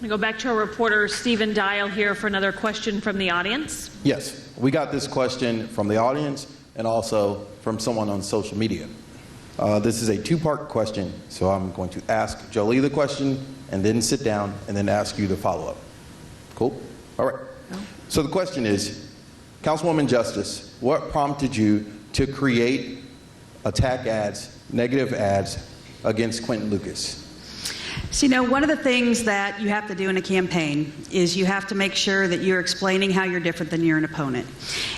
I'm going to go back to our reporter, Stephen Dial, here for another question from the audience. Yes, we got this question from the audience and also from someone on social media. This is a two-part question, so I'm going to ask Jolie the question and then sit down and then ask you the follow-up. Cool? All right. So the question is, Councilwoman Justice, what prompted you to create attack ads, negative ads against Quentin Lucas? So, one of the things that you have to do in a campaign is you have to make sure that you're explaining how you're different than your opponent.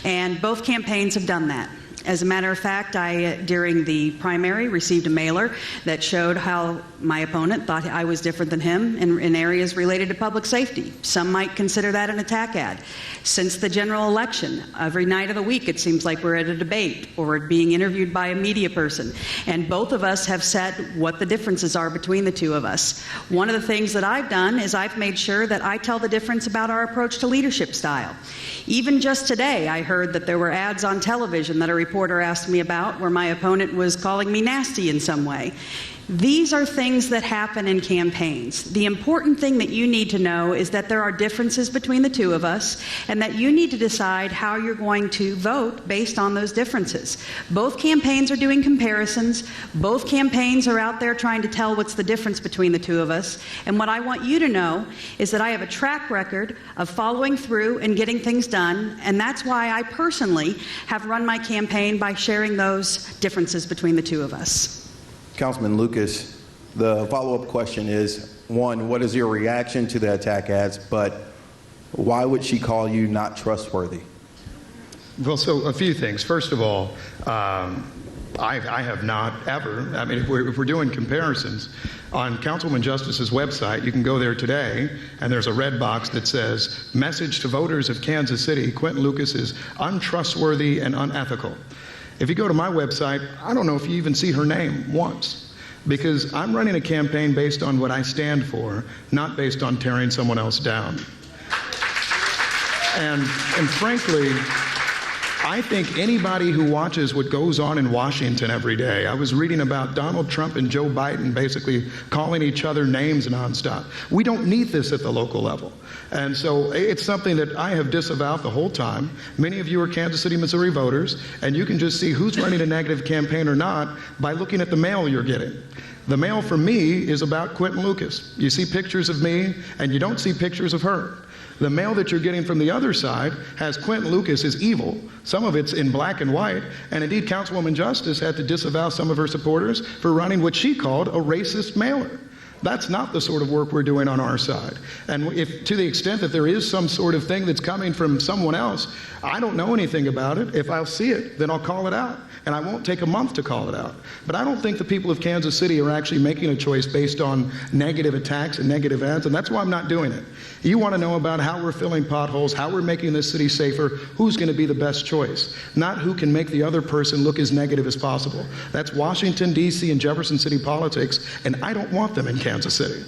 And both campaigns have done that. As a matter of fact, I, during the primary, received a mailer that showed how my opponent thought I was different than him in areas related to public safety. Some might consider that an attack ad. Since the general election, every night of the week it seems like we're at a debate or we're being interviewed by a media person. And both of us have said what the differences are between the two of us. One of the things that I've done is I've made sure that I tell the difference about our approach to leadership style. Even just today, I heard that there were ads on television that a reporter asked me about where my opponent was calling me nasty in some way. These are things that happen in campaigns. The important thing that you need to know is that there are differences between the two of us and that you need to decide how you're going to vote based on those differences. Both campaigns are doing comparisons. Both campaigns are out there trying to tell what's the difference between the two of us. And what I want you to know is that I have a track record of following through and getting things done, and that's why I personally have run my campaign by sharing those differences between the two of us. Councilman Lucas, the follow-up question is, one, what is your reaction to the attack ads, but why would she call you not trustworthy? Well, so a few things. First of all, I have not ever, if we're doing comparisons, on Councilwoman Justice's website, you can go there today, and there's a red box that says, message to voters of Kansas City, Quentin Lucas is untrustworthy and unethical. If you go to my website, I don't know if you even see her name once, because I'm running a campaign based on what I stand for, not based on tearing someone else down. And frankly, I think anybody who watches what goes on in Washington every day, I was reading about Donald Trump and Joe Biden basically calling each other names nonstop. We don't need this at the local level. And so it's something that I have disavowed the whole time. Many of you are Kansas City, Missouri voters, and you can just see who's running a negative campaign or not by looking at the mail you're getting. The mail from me is about Quentin Lucas. You see pictures of me, and you don't see pictures of her. The mail that you're getting from the other side has Quentin Lucas is evil. Some of it's in black and white. And indeed, Councilwoman Justice had to disavow some of her supporters for running what she called a racist mailer. That's not the sort of work we're doing on our side. And if, to the extent that there is some sort of thing that's coming from someone else, I don't know anything about it. If I'll see it, then I'll call it out. And I won't take a month to call it out. But I don't think the people of Kansas City are actually making a choice based on negative attacks and negative ads, and that's why I'm not doing it. You want to know about how we're filling potholes, how we're making this city safer, who's going to be the best choice, not who can make the other person look as negative as possible. That's Washington, D.C. and Jefferson City politics, and I don't want them in Kansas City.